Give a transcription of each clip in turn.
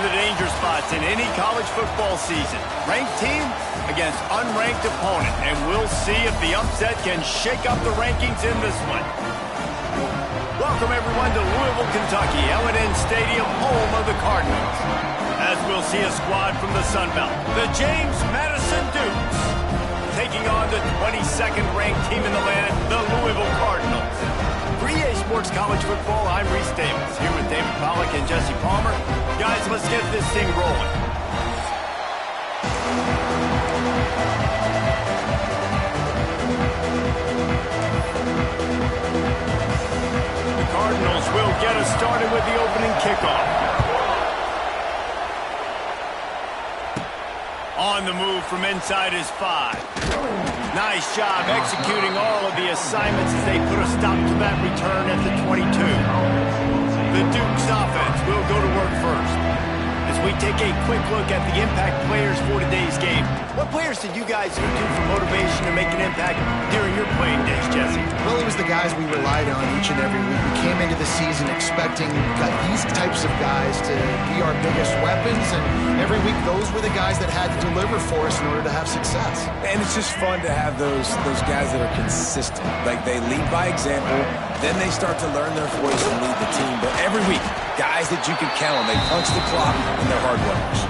of the danger spots in any college football season. Ranked team against unranked opponent, and we'll see if the upset can shake up the rankings in this one. Welcome, everyone, to Louisville, Kentucky, L&N Stadium, home of the Cardinals. As we'll see a squad from the Sun Belt, the James Madison Dukes, taking on the 22nd ranked team in the land, the Louisville Cardinals. For EA Sports College Football, I'm Reese Davis, here with David Pollack and Jesse Palmer. Guys, let's get this thing rolling. The Cardinals will get us started with the opening kickoff. On the move from inside his 5. Nice job executing all of the assignments as they put a stop to that return at the 22. The Dukes offense will go to work first. As we take a quick look at the impact players for today's game, what players did you guys go to for motivation to make an impact during your playing days, Jesse? Well, it was the guys we relied on each and every week. We came into the season expecting these types of guys to be our biggest weapons, and every week those were the guys that had to deliver for us in order to have success. And it's just fun to have those guys that are consistent. Like, they lead by example, then they start to learn their voice and lead the team. But every week, guys that you can count on, they punch the clock and they're hard workers.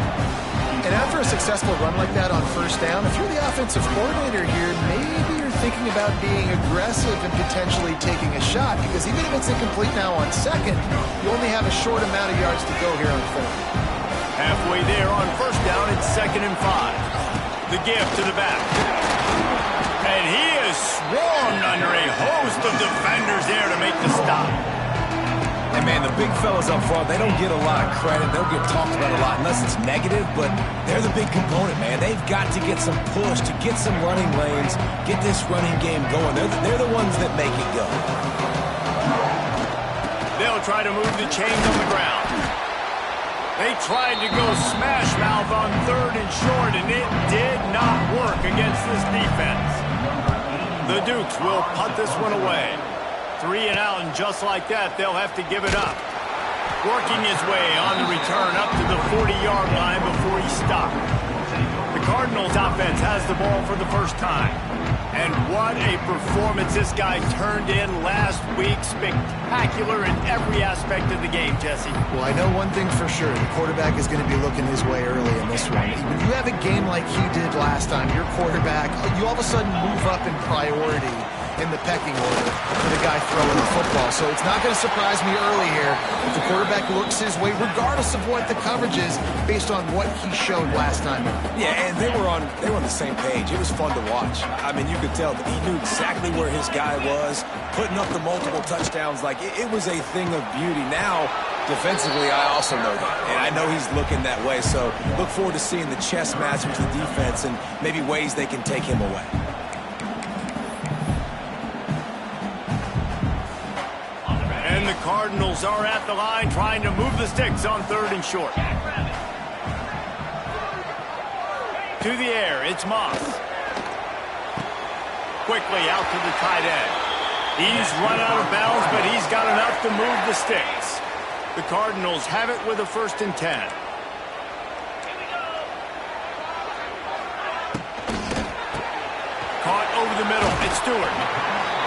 And after a successful run like that on first down, if you're the offensive coordinator here, maybe you're thinking about being aggressive and potentially taking a shot, because even if it's incomplete now on second, you only have a short amount of yards to go here on third. Halfway there on first down, it's 2nd and 5. The give to the back. And he is swarmed under a host of defenders there to make the stop. And, man, the big fellas up front, they don't get a lot of credit. They don't get talked about a lot unless it's negative, but they're the big component, man. They've got to get some push, to get some running lanes, get this running game going. They're the ones that make it go. They'll try to move the chains on the ground. They tried to go smash mouth on 3rd and short, and it did not work against this defense. The Dukes will punt this one away. 3 and out, and just like that, they'll have to give it up. Working his way on the return up to the 40-yard line before he stopped. The Cardinals offense has the ball for the first time. And what a performance this guy turned in last week. Spectacular in every aspect of the game, Jesse. Well, I know one thing for sure. The quarterback is going to be looking his way early in this one. When you have a game like he did last time, your quarterback, you all of a sudden move up in priority in the pecking order for the guy throwing the football. So it's not going to surprise me early here if the quarterback looks his way, regardless of what the coverage is, based on what he showed last time. Yeah, and they were on the same page. It was fun to watch. I mean, you could tell that he knew exactly where his guy was, putting up the multiple touchdowns. Like, it was a thing of beauty. Now, defensively, I also know that, and I know he's looking that way. So look forward to seeing the chess match with the defense and maybe ways they can take him away. And the Cardinals are at the line trying to move the sticks on 3rd and short. To the air, it's Moss. Quickly out to the tight end. He's run out of bounds, but he's got enough to move the sticks. The Cardinals have it with a 1st and 10. Caught over the middle. It's Stewart.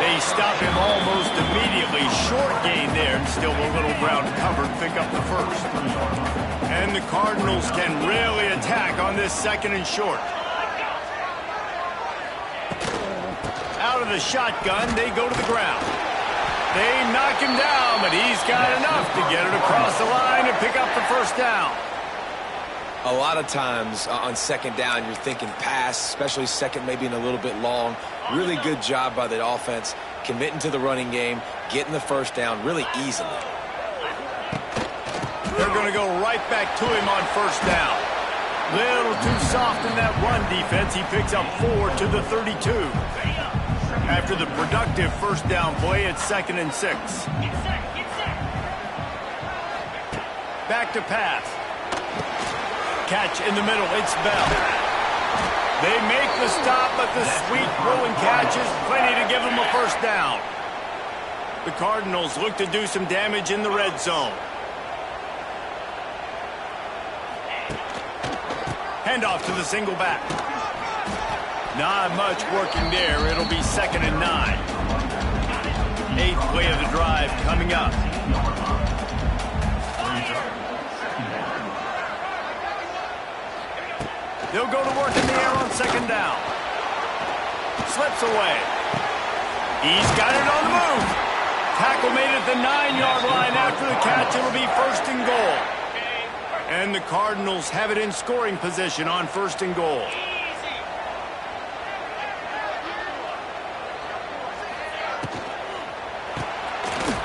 They stop him almost immediately. Short gain there, and still a little ground covered. Pick up the 1st. And the Cardinals can really attack on this 2nd and short. Out of the shotgun, they go to the ground. They knock him down, but he's got enough to get it across the line and pick up the 1st down. A lot of times on 2nd down, you're thinking pass, especially 2nd maybe in a little bit long. Really good job by the offense, committing to the running game, getting the 1st down really easily. They're going to go right back to him on 1st down. Little too soft in that run defense. He picks up 4 to the 32. After the productive 1st down play, it's 2nd and 6. Back to pass. Catch in the middle, it's Bell. They make the stop, but the sweet rolling catch is plenty to give them a 1st down. The Cardinals look to do some damage in the red zone. Handoff to the single back. Not much working there. It'll be 2nd and 9. 8th play of the drive coming up. They'll go to work in the air on 2nd down. Slips away. He's got it on the move. Tackle made at the 9-yard line. After the catch, it'll be 1st and goal. And the Cardinals have it in scoring position on 1st and goal.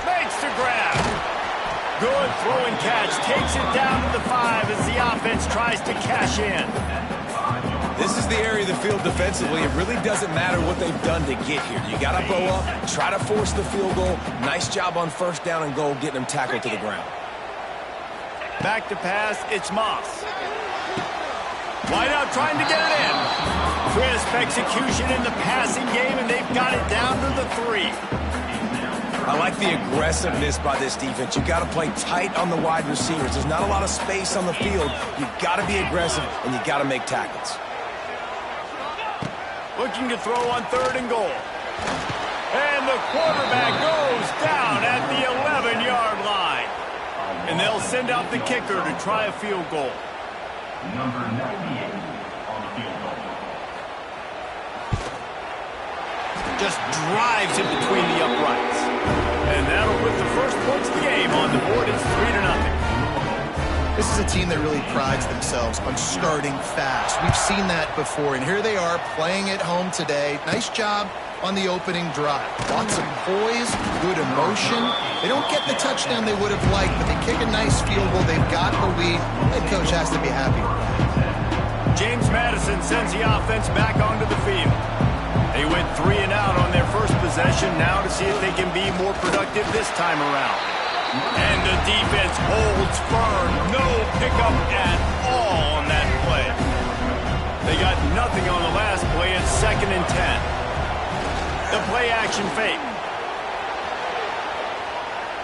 Makes the grab. Good throw and catch. Takes it down to the 5 as the offense tries to cash in. This is the area of the field defensively. It really doesn't matter what they've done to get here. You got to bow up, try to force the field goal. Nice job on 1st down and goal, getting them tackled to the ground. Back to pass, it's Moss. Wide out trying to get it in. Crisp execution in the passing game, and they've got it down to the 3. I like the aggressiveness by this defense. You got to play tight on the wide receivers. There's not a lot of space on the field. You got to be aggressive, and you got to make tackles. Looking to throw on 3rd and goal. And the quarterback goes down at the 11-yard line. And they'll send out the kicker to try a field goal. Number 98 on the field goal. Just drives it between the uprights. And that'll put the first points of the game on the board. It's 3-0. This is a team that really prides themselves on starting fast. We've seen that before, and here they are playing at home today. Nice job on the opening drive. Lots of poise, good emotion. They don't get the touchdown they would have liked, but they kick a nice field goal. They've got the lead. Head coach has to be happy with that. James Madison sends the offense back onto the field. They went 3 and out on their first possession. Now to see if they can be more productive this time around. And the defense holds firm. No pickup at all on that play. They got nothing on the last play. It's 2nd and 10. The play action fake.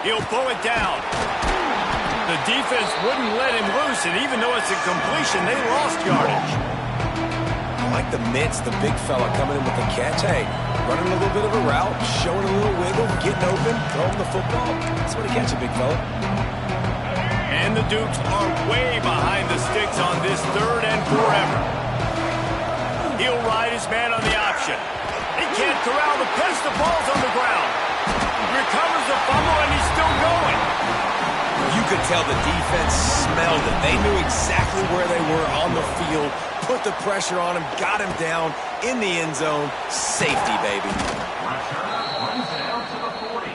He'll pull it down. The defense wouldn't let him loose, and even though it's a completion, they lost yardage. I like the mitts, the big fella coming in with the catch. Hey, running a little bit of a route, showing a little wiggle, getting open, throwing the football. That's what he catch a big fella. And the Dukes are way behind the sticks on this 3rd and forever. He'll ride his man on the option. He can't corral the pass. The ball's on the ground. Recovers the fumble, and he's still going. You could tell the defense smelled it. They knew exactly where they were on the field, put the pressure on him, got him down in the end zone. Safety, baby. Runs out to the 40.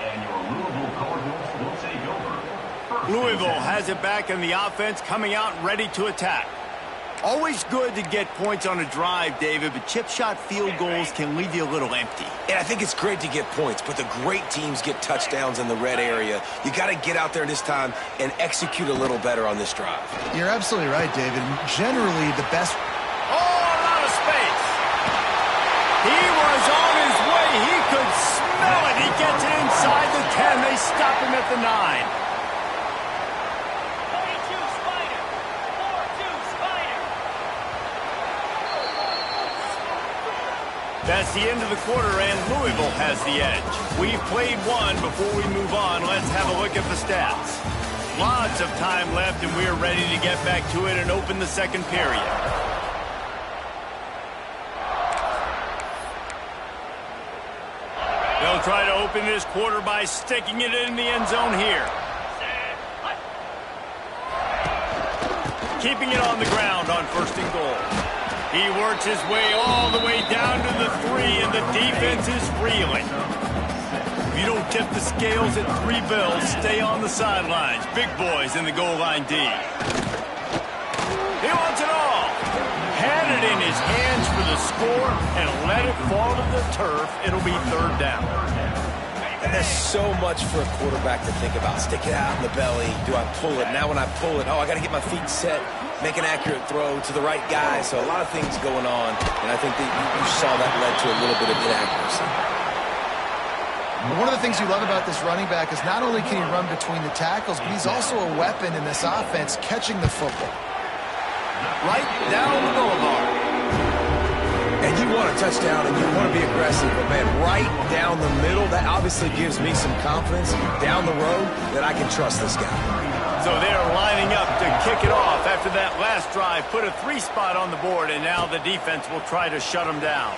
And your Louisville Cardinals will take over. Louisville has it back, and the offense coming out ready to attack. Always good to get points on a drive, David, but chip shot field goals can leave you a little empty. And I think it's great to get points, but the great teams get touchdowns in the red area. You got to get out there this time and execute a little better on this drive. You're absolutely right, David. Generally, the best... Oh, a lot of space. He was on his way. He could smell it. He gets it inside the 10. They stop him at the 9. That's the end of the quarter, and Louisville has the edge. We've played one. Before we move on, let's have a look at the stats. Lots of time left, and we're ready to get back to it and open the second period. They'll try to open this quarter by sticking it in the end zone here. Keeping it on the ground on 1st and goal. He works his way all the way down to the 3, and the defense is reeling. If you don't tip the scales at 3 bills, stay on the sidelines. Big boys in the goal line D. He wants it all. Had it in his hands for the score and let it fall to the turf. It'll be 3rd down. And there's so much for a quarterback to think about. Stick it out in the belly. Do I pull it? Now when I pull it, I got to get my feet set. Make an accurate throw to the right guy. So a lot of things going on, and I think that you saw that led to a little bit of inaccuracy. One of the things you love about this running back is not only can he run between the tackles, but he's also a weapon in this offense catching the football. right down the boulevard. And you want a touchdown and you want to be aggressive, but man, right down the middle, that obviously gives me some confidence down the road that I can trust this guy. So they're lining up to kick it off after that last drive. Put a 3-spot on the board, and now the defense will try to shut him down.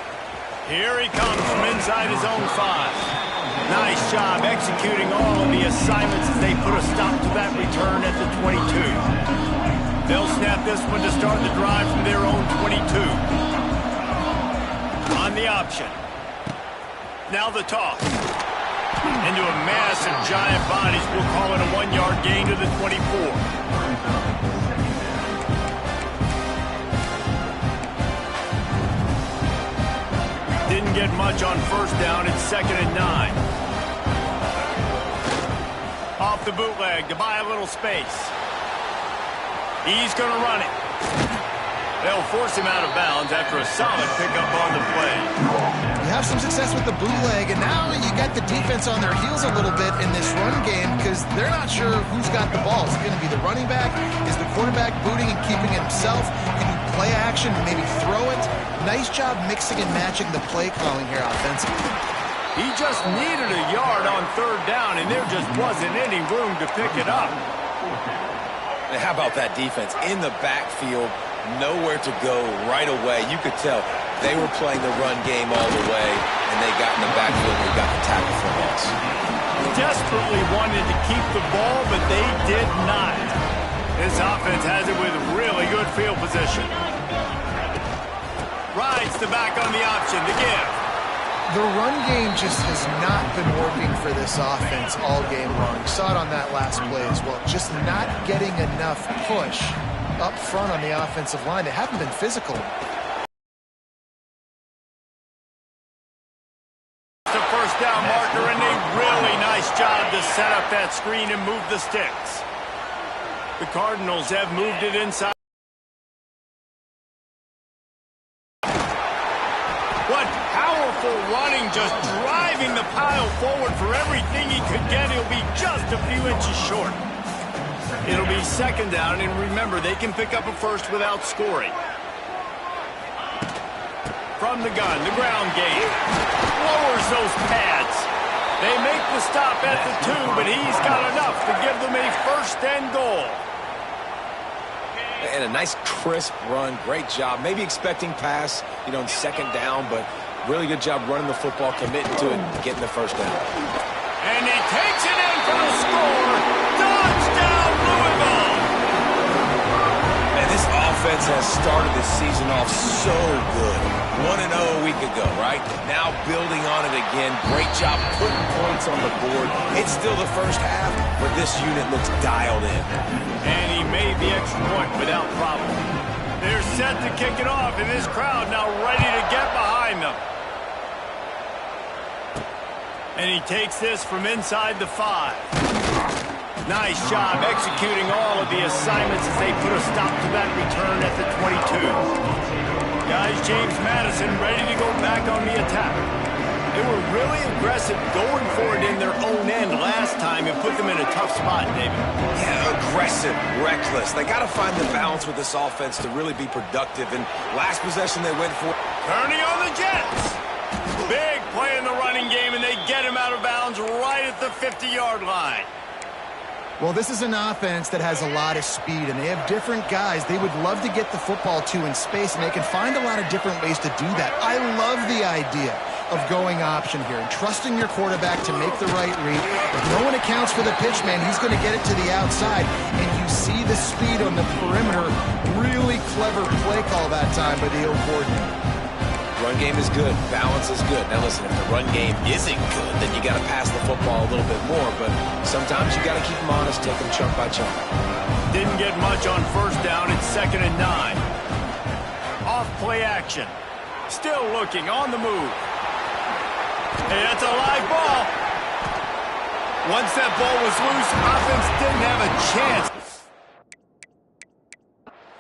Here he comes from inside his own 5. Nice job executing all of the assignments as they put a stop to that return at the 22. They'll snap this one to start the drive from their own 22. On the option. Now the toss. Into a mass of giant bodies. We'll call it a 1-yard gain to the 24. Didn't get much on first down. It's 2nd and 9. Off the bootleg to buy a little space. He's going to run it. They'll force him out of bounds after a solid pickup on the play. You have some success with the bootleg, and now you got the defense on their heels a little bit in this run game because they're not sure who's got the ball. Is it going to be the running back? Is the quarterback booting and keeping it himself? Can you play action and maybe throw it? Nice job mixing and matching the play calling here offensively. He just needed a yard on 3rd down, and there just wasn't any room to pick it up. And how about that defense in the backfield? Nowhere to go right away. You could tell they were playing the run game all the way, and they got in the backfield and got the tackle for loss. Desperately wanted to keep the ball, but they did not. This offense has it with really good field position. Rides the back on the option to give. The run game just has not been working for this offense all game long. You saw it on that last play as well. Just not getting enough push up front on the offensive line. They haven't been physical. The first down marker, and a really nice job to set up that screen and move the sticks. The Cardinals have moved it inside. What powerful running, just driving the pile forward for everything he could get. He'll be just a few inches short. It'll be 2nd down, and remember, they can pick up a first without scoring. From the gun, the ground game. Lowers those pads. They make the stop at the 2, but he's got enough to give them a 1st and goal. And a nice crisp run. Great job. Maybe expecting pass, in 2nd down, but really good job running the football, committing to it, getting the 1st down. And he takes it in for the score. Touchdown, Louisville! And this offense has started the season off so good. 1-0 a week ago, right? Now building on it again. Great job putting points on the board. It's still the first half, but this unit looks dialed in. And he made the extra point without problem. They're set to kick it off, and this crowd now ready to get behind them. And he takes this from inside the 5. Nice job executing all of the assignments as they put a stop to that return at the 22. Guys, James Madison ready to go back on the attack. They were really aggressive going for it in their own end last time and put them in a tough spot, David. Yeah, aggressive, reckless. They got to find the balance with this offense to really be productive. And last possession they went for. Turning on the Jets. Big play in the running game, and they get him out of bounds right at the 50-yard line. Well, this is an offense that has a lot of speed, and they have different guys they would love to get the football to in space, and they can find a lot of different ways to do that. I love the idea of going option here and trusting your quarterback to make the right read. If no one accounts for the pitch, man, he's going to get it to the outside, and you see the speed on the perimeter. Really clever play call that time by the O coordinator. Run game is good. Balance is good. Now listen, if the run game isn't good, then you got to pass the football a little bit more. But sometimes you got to keep them honest, take them chunk by chunk. Didn't get much on first down. It's 2nd and 9. Off play action. Still looking on the move. Hey, that's a live ball. Once that ball was loose, offense didn't have a chance.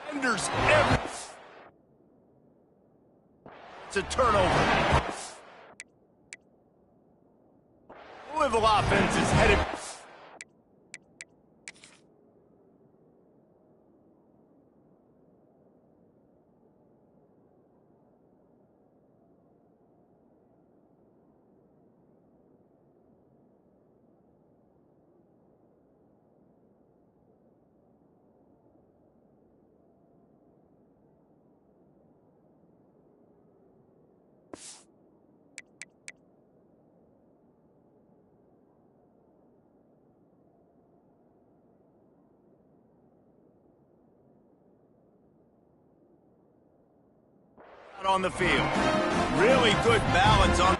Defenders every. It's a turnover. Louisville offense is headed. on the field. Really good balance on...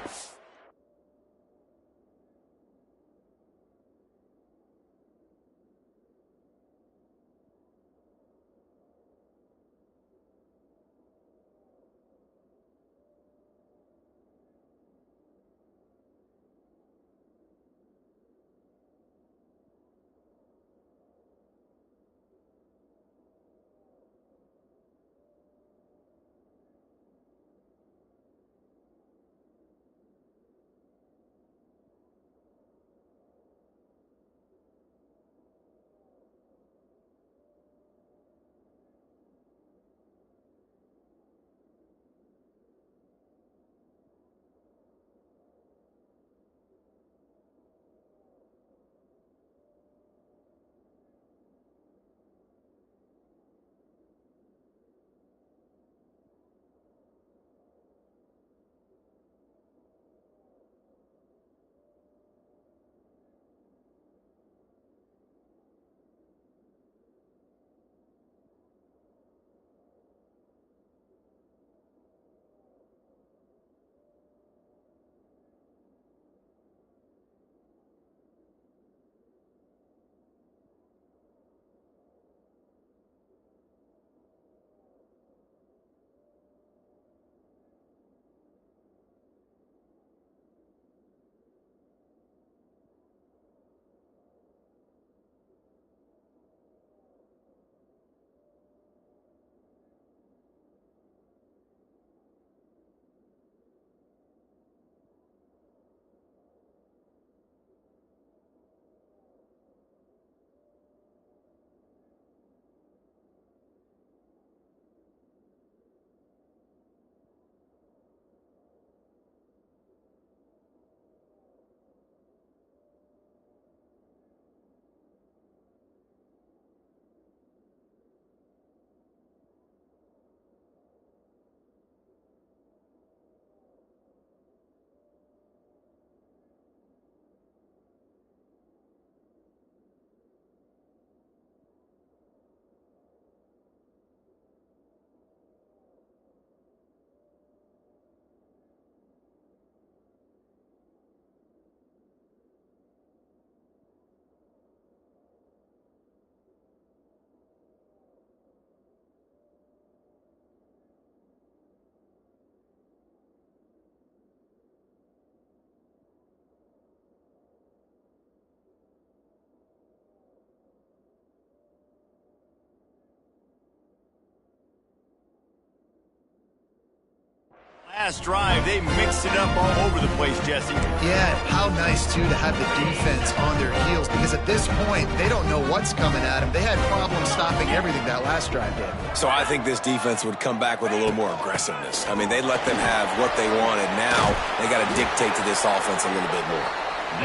Last drive, they mixed it up all over the place, Jesse. Yeah, how nice, too, to have the defense on their heels, because at this point, they don't know what's coming at them. They had problems stopping everything that last drive did. So I think this defense would come back with a little more aggressiveness. I mean, they let them have what they wanted. Now they got to dictate to this offense a little bit more.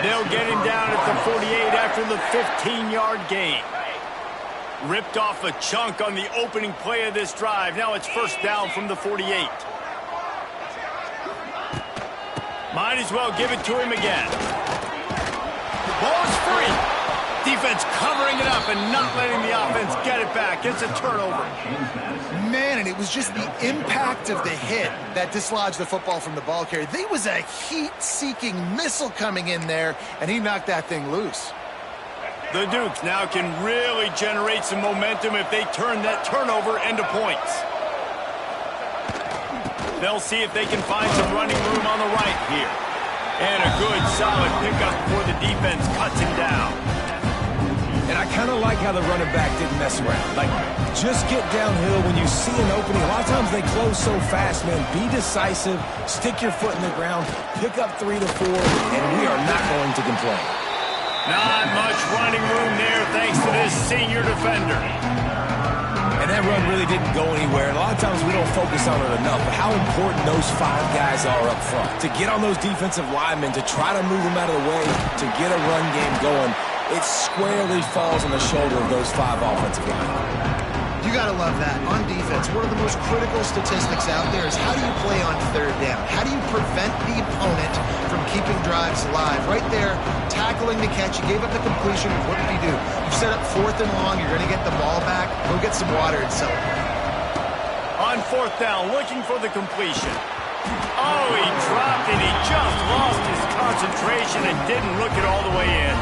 They'll get him down at the 48 after the 15-yard gain. Ripped off a chunk on the opening play of this drive. Now it's first down from the 48. Might as well give it to him again. Ball's free. Defense covering it up and not letting the offense get it back. It's a turnover. Man, and it was just the impact of the hit that dislodged the football from the ball carrier. There was a heat-seeking missile coming in there, and he knocked that thing loose. The Dukes now can really generate some momentum if they turn that turnover into points. They'll see if they can find some running room on the right here. And a good, solid pickup before the defense cuts him down. And I kind of like how the running back didn't mess around. Like, just get downhill when you see an opening. A lot of times they close so fast, man. Be decisive, stick your foot in the ground, pick up 3 to 4, and we are not going to complain. Not much running room there thanks to this senior defender. And that run really didn't go anywhere. And a lot of times we don't focus on it enough, but how important those 5 guys are up front. To get on those defensive linemen, to try to move them out of the way, to get a run game going, it squarely falls on the shoulder of those 5 offensive linemen. You got to love that. On defense, one of the most critical statistics out there is how do you play on third down? How do you prevent the opponent from keeping drives alive? Right there, tackling the catch. You gave up the completion. What did you do? You set up 4th and long. You're going to get the ball back. Go get some water and celebrate. On 4th down, looking for the completion. Oh, he dropped it. He just lost his concentration and didn't look it all the way in.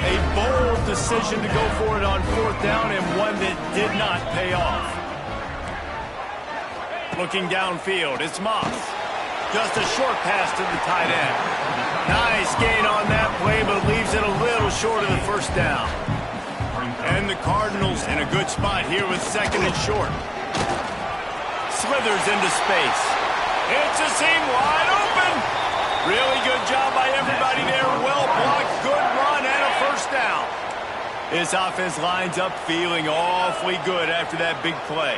A bold decision to go for it on 4th down, and one that did not pay off. Looking downfield, it's Moss. Just a short pass to the tight end. Nice gain on that play, but leaves it a little short of the 1st down. And the Cardinals in a good spot here with 2nd and short. Slithers into space. It's a seam wide open. Really good job by everybody there. Well blocked, good run, and a 1st down. This offense lines up feeling awfully good after that big play.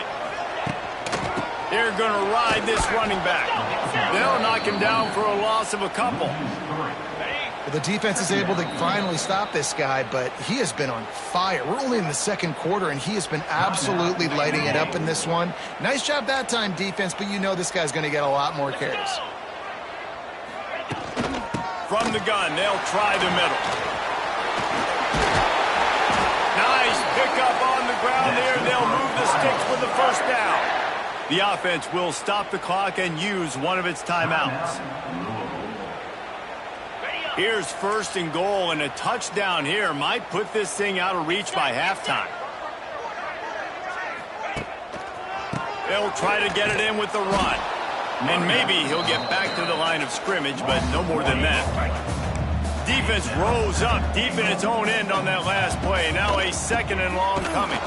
They're going to ride this running back. They'll knock him down for a loss of a couple. Well, the defense is able to finally stop this guy, but he has been on fire. We're only in the 2nd quarter, and he has been absolutely lighting it up in this one. Nice job that time, defense, but you know this guy's going to get a lot more carries. From the gun, they'll try the middle. Nice pickup on the ground there. They'll move the sticks for the 1st down. The offense will stop the clock and use one of its timeouts. Here's 1st and goal, and a touchdown here might put this thing out of reach by halftime. They'll try to get it in with the run. And maybe he'll get back to the line of scrimmage, but no more than that. Defense rose up deep in its own end on that last play. Now a 2nd and long coming.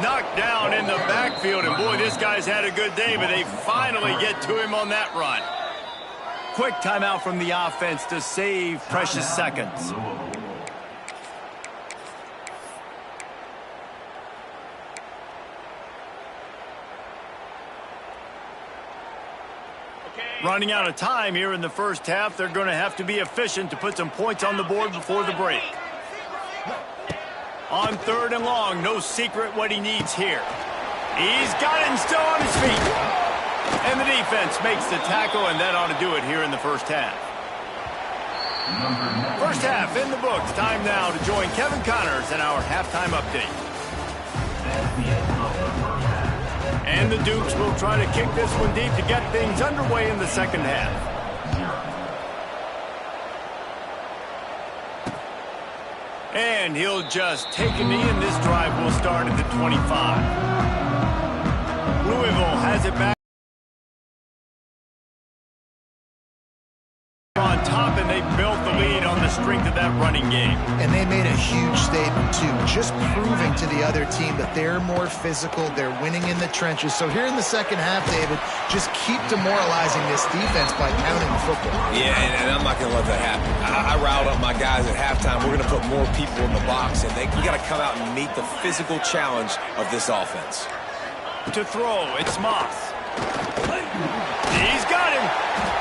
Knocked down in the backfield, and boy, this guy's had a good day, but they finally get to him on that run. Quick timeout from the offense to save precious seconds. Running out of time here in the 1st half, they're going to have to be efficient to put some points on the board before the break. On 3rd and long, no secret what he needs here. He's got it and still on his feet. And the defense makes the tackle, and that ought to do it here in the 1st half. 1st half in the books. Time now to join Kevin Connors in our halftime update. And the Dukes will try to kick this one deep to get things underway in the 2nd half. And he'll just take a knee, and this drive will start at the 25. Louisville has it back on top, and they built the lead on the strength of that running game. And they made a huge statement, too, just proving to the other team that they're more physical, they're winning in the trenches. So here in the 2nd half, David, just keep demoralizing this defense by pounding the football. Yeah, and I'm not going to let that happen. I riled up my guys at halftime. We're going to put more people in the box, and we got to come out and meet the physical challenge of this offense. To throw, it's Moss. He's got him.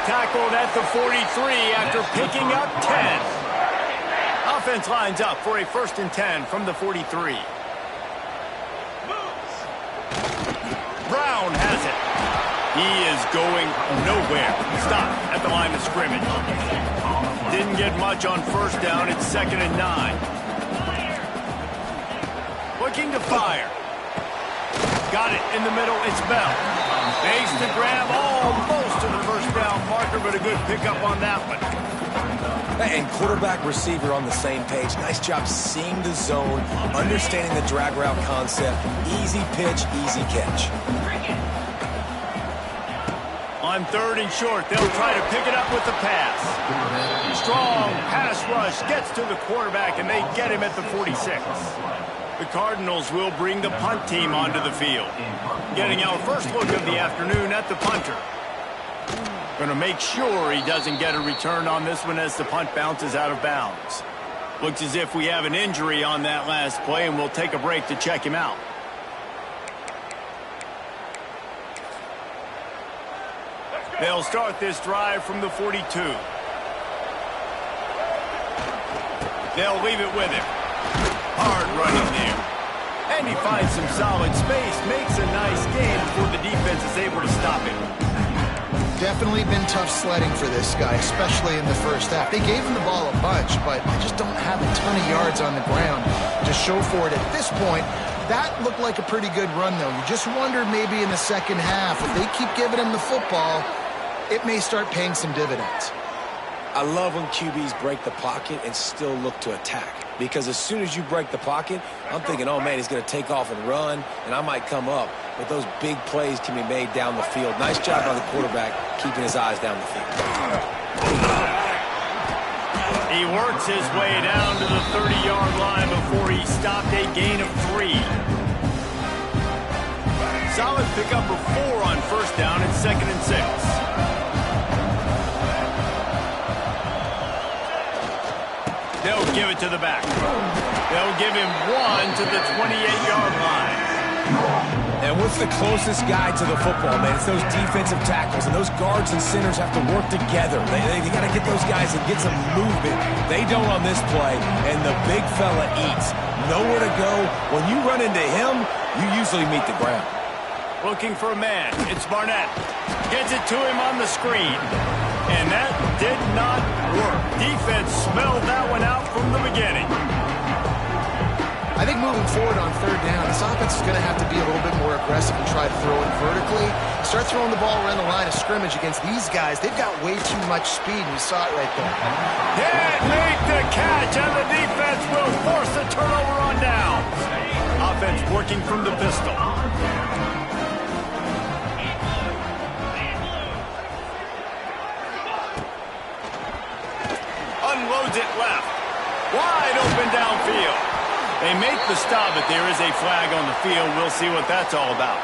Tackled at the 43 after picking up 10. Offense lines up for a 1st and 10 from the 43. Brown has it. He is going nowhere. Stop at the line of scrimmage. Didn't get much on 1st down. It's 2nd and 9. Looking to fire. Got it in the middle. It's Bell. Makes the grab almost to the 1st down marker, but a good pickup on that one. And quarterback receiver on the same page. Nice job seeing the zone, understanding the drag route concept. Easy pitch, easy catch. On 3rd and short, they'll try to pick it up with the pass. Strong pass rush gets to the quarterback, and they get him at the 46. The Cardinals will bring the punt team onto the field. Getting our first look of the afternoon at the punter. Going to make sure he doesn't get a return on this one as the punt bounces out of bounds. Looks as if we have an injury on that last play, and we'll take a break to check him out. They'll start this drive from the 42. They'll leave it with him. Hard running there. And he finds some solid space, makes a nice gain before the defense is able to stop him. Definitely been tough sledding for this guy, especially in the 1st half. They gave him the ball a bunch, but they just don't have a ton of yards on the ground to show for it at this point. That looked like a pretty good run, though. You just wonder maybe in the second half, if they keep giving him the football, it may start paying some dividends. I love when QBs break the pocket and still look to attack. Because as soon as you break the pocket, I'm thinking, oh, man, he's going to take off and run, and I might come up. But those big plays can be made down the field. Nice job by the quarterback keeping his eyes down the field. He works his way down to the 30-yard line before he stopped a gain of 3. Solid pickup of 4 on first down and 2nd and 6. They'll give it to the back. They'll give him 1 to the 28-yard line. And what's the closest guy to the football, man? It's those defensive tackles, and those guards and centers have to work together. They got to get those guys and get some movement. They don't on this play, and the big fella eats. Nowhere to go. When you run into him, you usually meet the ground. Looking for a man. It's Barnett. Gets it to him on the screen. And that did not work. Defense smelled that one out from the beginning. I think moving forward on third down, this offense is going to have to be a little bit more aggressive and try to throw it vertically. Start throwing the ball around the line of scrimmage against these guys. They've got way too much speed. We saw it right there. Can't make the catch, and the defense will force the turnover on down. Offense working from the pistol. Unloads it left. Wide open downfield. They make the stop, but there is a flag on the field. We'll see what that's all about.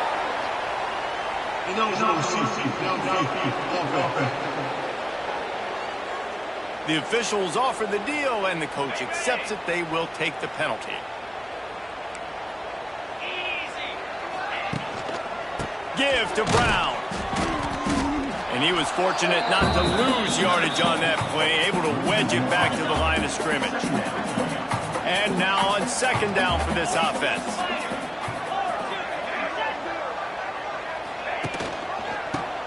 The officials offer the deal, and the coach accepts it. They will take the penalty. Give to Brown. And he was fortunate not to lose yardage on that play, able to wedge it back to the line of scrimmage. And now on 2nd down for this offense.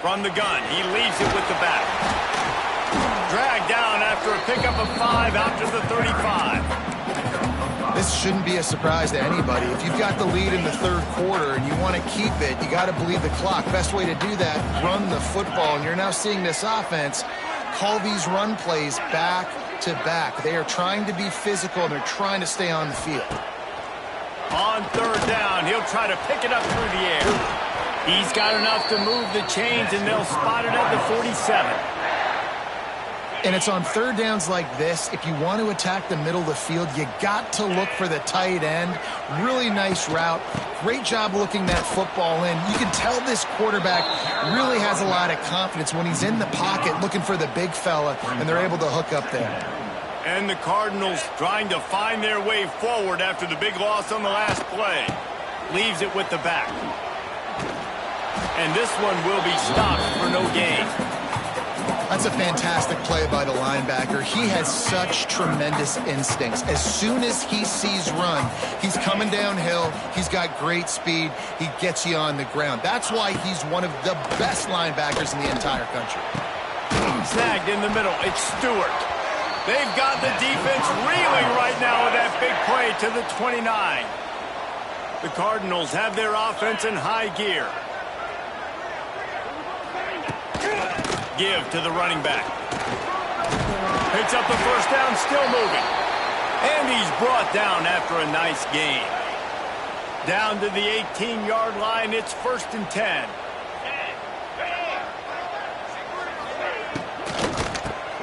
From the gun, he leaves it with the back. Dragged down after a pickup of 5 out to the 35. This shouldn't be a surprise to anybody. If you've got the lead in the third quarter and you want to keep it, you got to bleed the clock. Best way to do that, run the football. And you're now seeing this offense call these run plays back to back. They are trying to be physical, and they're trying to stay on the field. On third down, he'll try to pick it up through the air. He's got enough to move the chains, and they'll spot it at the 47. And it's on third downs like this. If you want to attack the middle of the field, you got to look for the tight end. Really nice route. Great job looking that football in. You can tell this quarterback really has a lot of confidence when he's in the pocket looking for the big fella, and they're able to hook up there. And the Cardinals trying to find their way forward after the big loss on the last play. Leaves it with the back. And this one will be stopped for no gain. That's a fantastic play by the linebacker. He has such tremendous instincts. As soon as he sees run, he's coming downhill. He's got great speed. He gets you on the ground. That's why he's one of the best linebackers in the entire country. Snagged in the middle. It's Stewart. They've got the defense reeling right now with that big play to the 29. The Cardinals have their offense in high gear. Give to the running back. Picks up the first down, still moving. And he's brought down after a nice gain. Down to the 18-yard line, it's 1st and 10.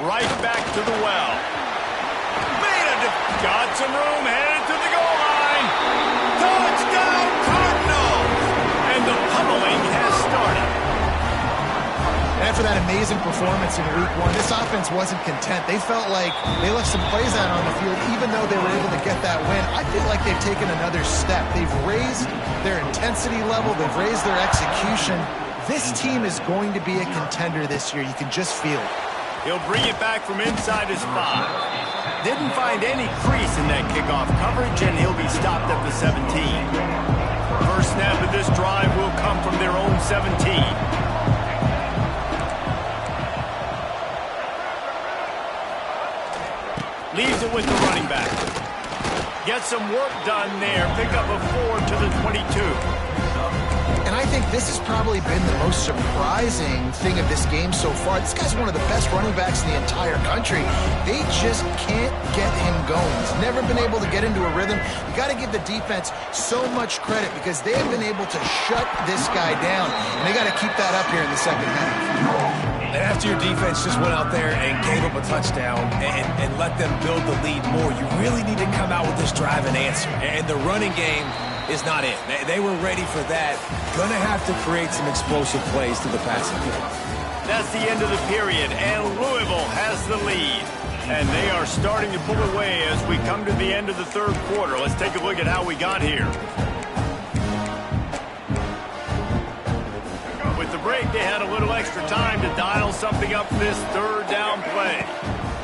Right back to the well. Got some room, headed to the goal line. Touchdown, Cardinals! And the pummeling has started. After that amazing performance in Week 1, this offense wasn't content. They felt like they left some plays out on the field, even though they were able to get that win. I feel like they've taken another step. They've raised their intensity level. They've raised their execution. This team is going to be a contender this year. You can just feel it. He'll bring it back from inside his 5. Didn't find any crease in that kickoff coverage, and he'll be stopped at the 17. First snap of this drive will come from their own 17. Leaves it with the running back. Get some work done there. Pick up a 4 to the 22. And I think this has probably been the most surprising thing of this game so far. This guy's one of the best running backs in the entire country. They just can't get him going. He's never been able to get into a rhythm. You got to give the defense so much credit because they have been able to shut this guy down. And they got to keep that up here in the second half. And after your defense just went out there and gave up a touchdown and let them build the lead more, you really need to come out with this drive and answer. And the running game is not it. They were ready for that. Gonna have to create some explosive plays to the passing game. That's the end of the period, and Louisville has the lead. And they are starting to pull away as we come to the end of the third quarter. Let's take a look at how we got here. With the break, they had a little extra time to dial something up this third down play.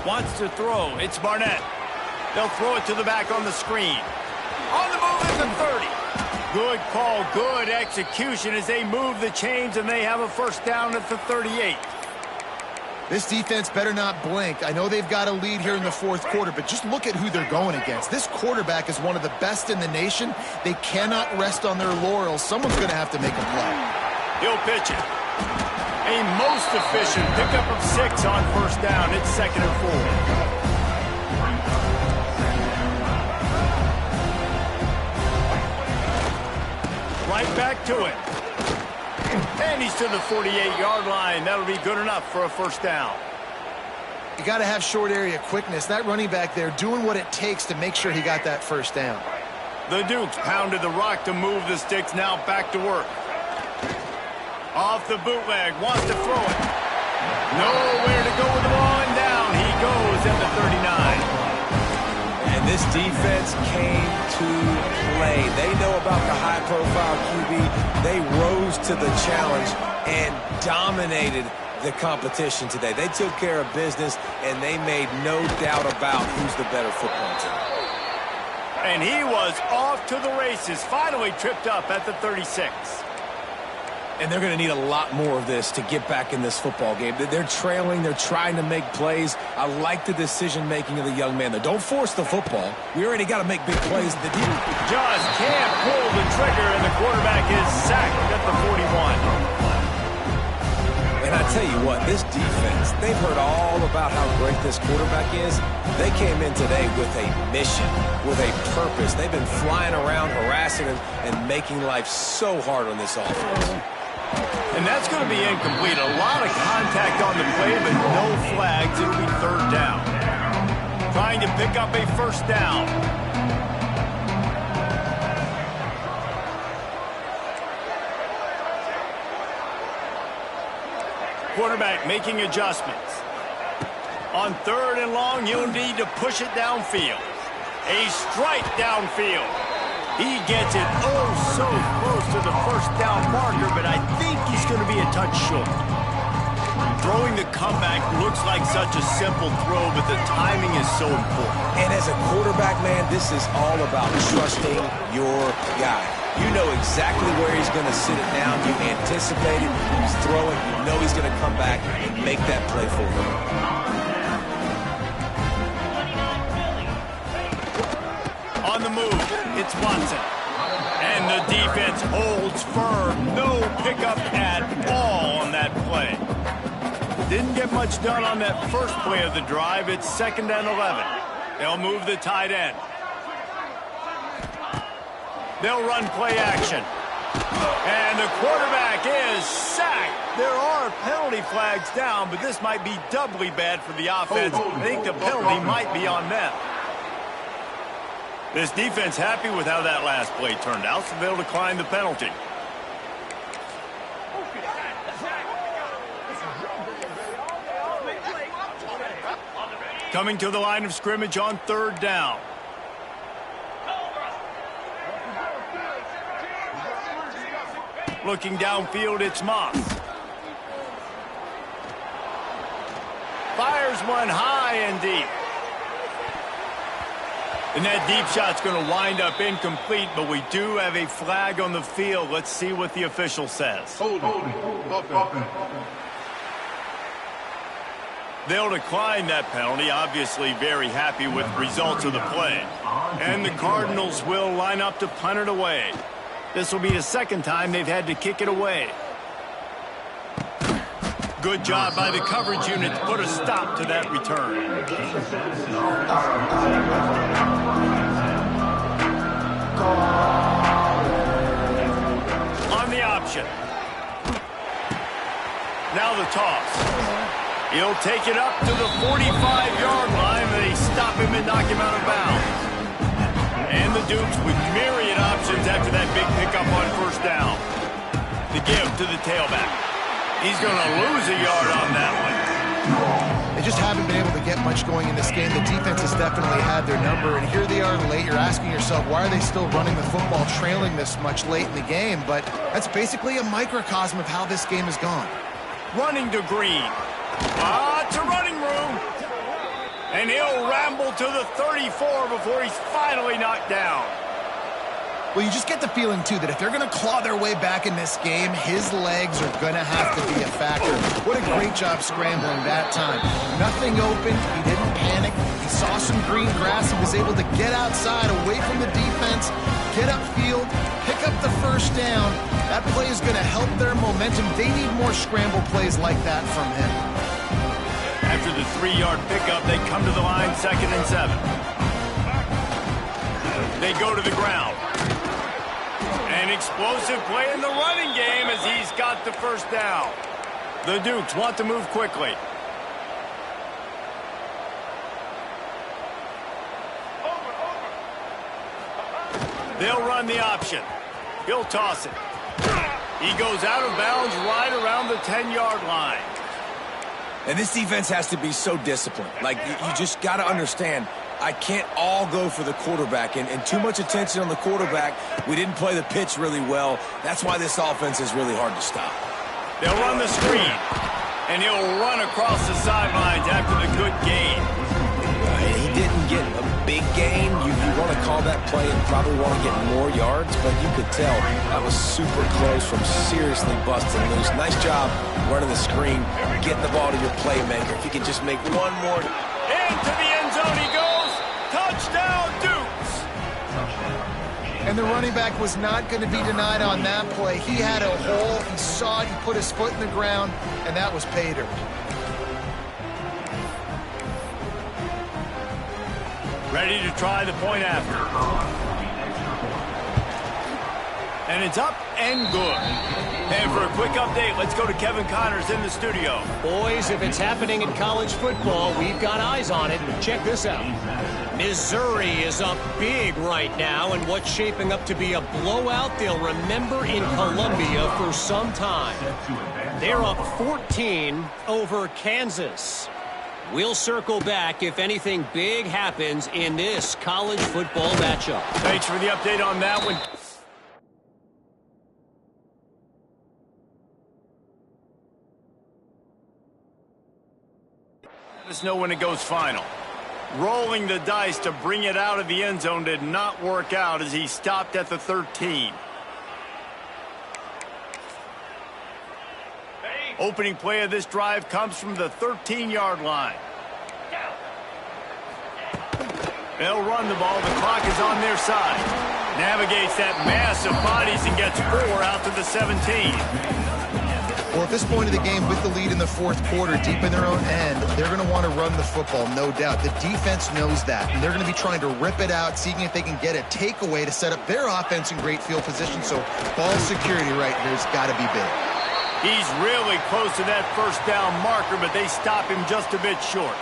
Wants to throw. It's Barnett. They'll throw it to the back on the screen. On the move at the 30. Good call, good execution as they move the chains, and they have a first down at the 38. This defense better not blink. I know they've got a lead here in the fourth quarter, but just look at who they're going against. This quarterback is one of the best in the nation. They cannot rest on their laurels. Someone's going to have to make a play. He'll pitch it. A most efficient pickup of 6 on first down. It's 2nd and 4. Right back to it. And he's to the 48-yard line. That'll be good enough for a first down. You got to have short area quickness. That running back there doing what it takes to make sure he got that first down. The Dukes pounded the rock to move the sticks. Now back to work. Off the bootleg. Wants to throw it. Nowhere to go with the ball, and down he goes at the 39. And this defense came to play. They know about the high-profile QB. They rose to the challenge and dominated the competition today. They took care of business, and they made no doubt about who's the better football team. And he was off to the races, finally tripped up at the 36. And they're going to need a lot more of this to get back in this football game. They're trailing. They're trying to make plays. I like the decision-making of the young man there. Don't force the football. We already got to make big plays in the deep. Just can't pull the trigger, and the quarterback is sacked at the 41. And I tell you what, this defense, they've heard all about how great this quarterback is. They came in today with a mission, with a purpose. They've been flying around, harassing him, and making life so hard on this offense. And that's going to be incomplete. A lot of contact on the play, but no flags. It'll be third down. Trying to pick up a first down. Quarterback making adjustments. On 3rd and long, he'll need to push it downfield. A strike downfield. He gets it oh so close to the first down marker, but I think he's going to be a touch short. Throwing the comeback looks like such a simple throw, but the timing is so important. And as a quarterback, man, this is all about trusting your guy. You know exactly where he's going to sit it down. You anticipate it. He's throwing. You know he's going to come back and make that play for him. On the move, it's Watson. And the defense holds firm. No pickup at all on that play. Didn't get much done on that first play of the drive. It's 2nd and 11. They'll move the tight end. They'll run play action. And the quarterback is sacked. There are penalty flags down, but this might be doubly bad for the offense. I think the penalty might be on them. This defense happy with how that last play turned out, so they'll decline the penalty. Coming to the line of scrimmage on 3rd down. Looking downfield, it's Moss. Fires one high and deep. And that deep shot's going to wind up incomplete, but we do have a flag on the field. Let's see what the official says. They'll decline that penalty, obviously very happy with the results of the play. And the Cardinals will line up to punt it away. This will be the second time they've had to kick it away. Good job by the coverage unit to put a stop to that return. On the option. Now the toss. He'll take it up to the 45-yard line. They stop him and knock him out of bounds. And the Dukes with myriad options after that big pickup on first down. The give to the tailback. He's going to lose a yard on that one. They just haven't been able to get much going in this game. The defense has definitely had their number, and here they are late. You're asking yourself, why are they still running the football, trailing this much late in the game? But that's basically a microcosm of how this game has gone. Running to Green. To running room. And he'll ramble to the 34 before he's finally knocked down. Well, you just get the feeling, too, that if they're going to claw their way back in this game, his legs are going to have to be a factor. What a great job scrambling that time. Nothing open. He didn't panic. He saw some green grass. He was able to get outside, away from the defense, get upfield, pick up the first down. That play is going to help their momentum. They need more scramble plays like that from him. After the 3-yard pickup, they come to the line, 2nd and 7. They go to the ground. An explosive play in the running game as he's got the first down. The Dukes want to move quickly. They'll run the option. He'll toss it. He goes out of bounds right around the 10-yard line. And this defense has to be so disciplined. Like, you just got to understand, I can't all go for the quarterback. And too much attention on the quarterback. We didn't play the pitch really well. That's why this offense is really hard to stop. They'll run the screen. And he'll run across the sidelines after the good gain. He didn't get a big gain. You want to call that play and probably want to get more yards, but you could tell that was super close from seriously busting loose. Nice job running the screen, getting the ball to your playmaker. If you could just make one more. Into the end zone he goes. Touchdown, Dukes. And the running back was not going to be denied on that play. He had a hole. He saw it. He put his foot in the ground, and that was pay dirt. Ready to try the point after. And it's up and good. And for a quick update, let's go to Kevin Connors in the studio. Boys, if it's happening in college football, we've got eyes on it. Check this out. Missouri is up big right now in what's shaping up to be a blowout they'll remember in Columbia for some time. They're up 14 over Kansas. We'll circle back if anything big happens in this college football matchup. Thanks for the update on that one. Let us know when it goes final. Rolling the dice to bring it out of the end zone did not work out as he stopped at the 13. Opening play of this drive comes from the 13-yard line. They'll run the ball. The clock is on their side. Navigates that mass of bodies and gets 4 out to the 17. Well, at this point of the game, with the lead in the fourth quarter, deep in their own end, they're going to want to run the football, no doubt. The defense knows that, and they're going to be trying to rip it out, seeing if they can get a takeaway to set up their offense in great field position. So ball security right here has got to be big. He's really close to that first down marker, but they stop him just a bit short.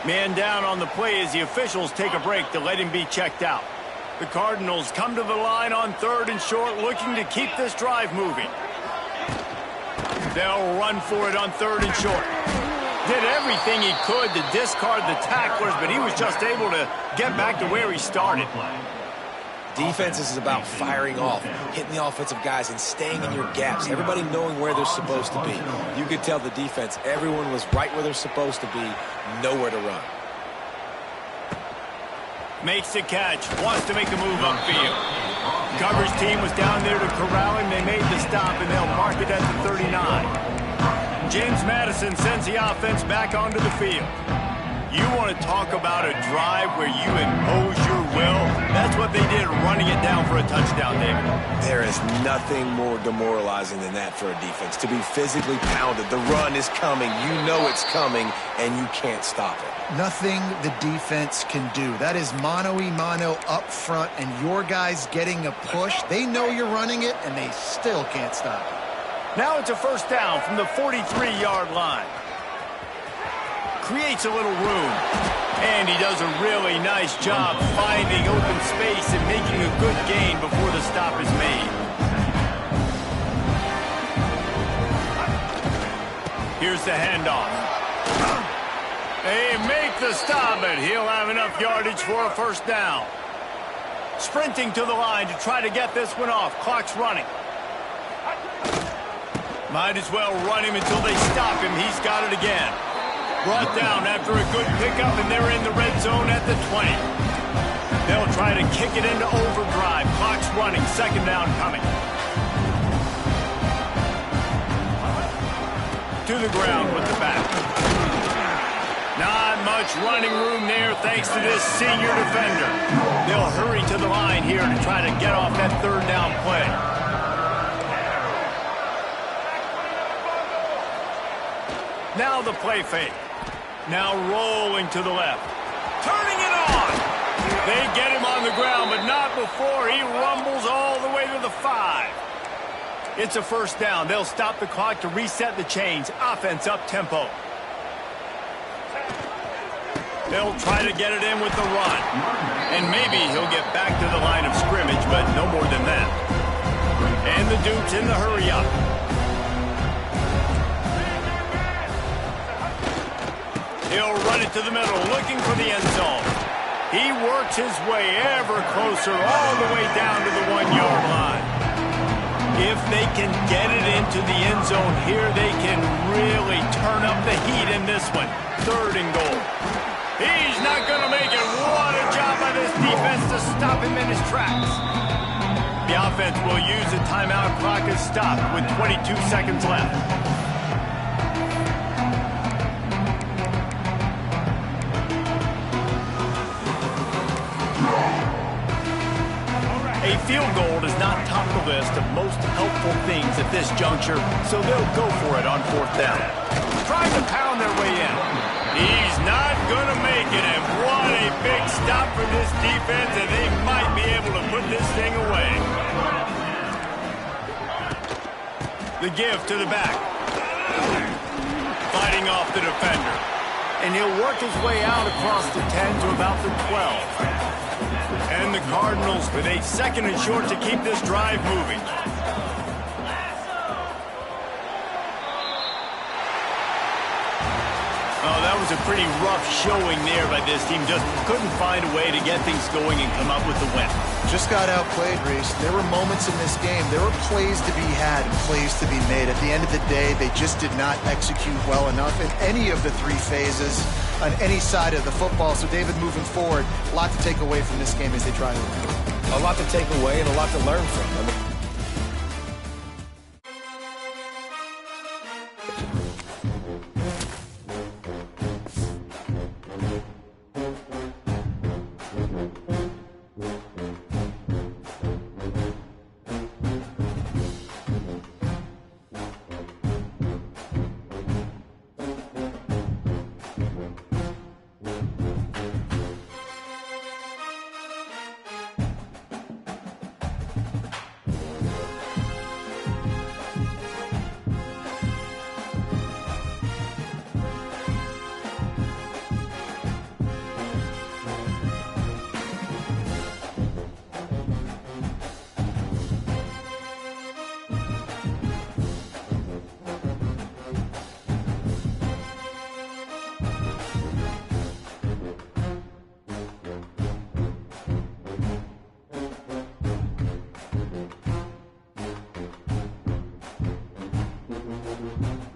Man down on the play as the officials take a break to let him be checked out. The Cardinals come to the line on 3rd and short, looking to keep this drive moving. They'll run for it on 3rd and short. Did everything he could to discard the tacklers, but he was just able to get back to where he started. Defense is about firing off, hitting the offensive guys, and staying in your gaps. Everybody knowing where they're supposed to be. You could tell the defense, everyone was right where they're supposed to be, nowhere to run. Makes the catch, wants to make a move upfield. Coverage team was down there to corral him. They made the stop, and they'll mark it at the 39. James Madison sends the offense back onto the field. You want to talk about a drive where you impose your will? That's what they did, running it down for a touchdown, David. There is nothing more demoralizing than that for a defense. To be physically pounded, the run is coming, you know it's coming, and you can't stop it. Nothing the defense can do. That is mano-a-mano up front, and your guys getting a push. They know you're running it, and they still can't stop it. Now it's a first down from the 43-yard line. Creates a little room, and he does a really nice job finding open space and making a good gain before the stop is made. Here's the handoff. They make the stop, but he'll have enough yardage for a first down. Sprinting to the line to try to get this one off. Clock's running. Might as well run him until they stop him. He's got it again. Brought down after a good pickup, and they're in the red zone at the 20. They'll try to kick it into overdrive. Clock's running. Second down coming. To the ground with the back. Not much running room there thanks to this senior defender. They'll hurry to the line here to try to get off that third down play. Now the play fake. Now rolling to the left. Turning it on. They get him on the ground, but not before he rumbles all the way to the 5. It's a first down. They'll stop the clock to reset the chains. Offense up tempo. They'll try to get it in with the run. And maybe he'll get back to the line of scrimmage, but no more than that. And the Dukes in the hurry up. He'll run it to the middle, looking for the end zone. He works his way ever closer, all the way down to the 1-yard line. If they can get it into the end zone here, they can really turn up the heat in this one. Third and goal. He's not going to make it. What a job by this defense to stop him in his tracks. The offense will use the timeout. Clock is stopped with 22 seconds left. A field goal does not top the list of most helpful things at this juncture, so they'll go for it on fourth down. Trying to pound their way in. He's not going to make it, and what a big stop for this defense, and they might be able to put this thing away. The give to the back. Fighting off the defender. And he'll work his way out across the 10 to about the 12. And the Cardinals with a second and short to keep this drive moving. Oh, that was a pretty rough showing there by this team. Just couldn't find a way to get things going and come up with the win. Just got outplayed, Reese. There were moments in this game. There were plays to be had and plays to be made. At the end of the day, they just did not execute well enough in any of the 3 phases on any side of the football. So, David, moving forward, a lot to take away from this game as they try to win. A lot to take away and a lot to learn from. Thank you.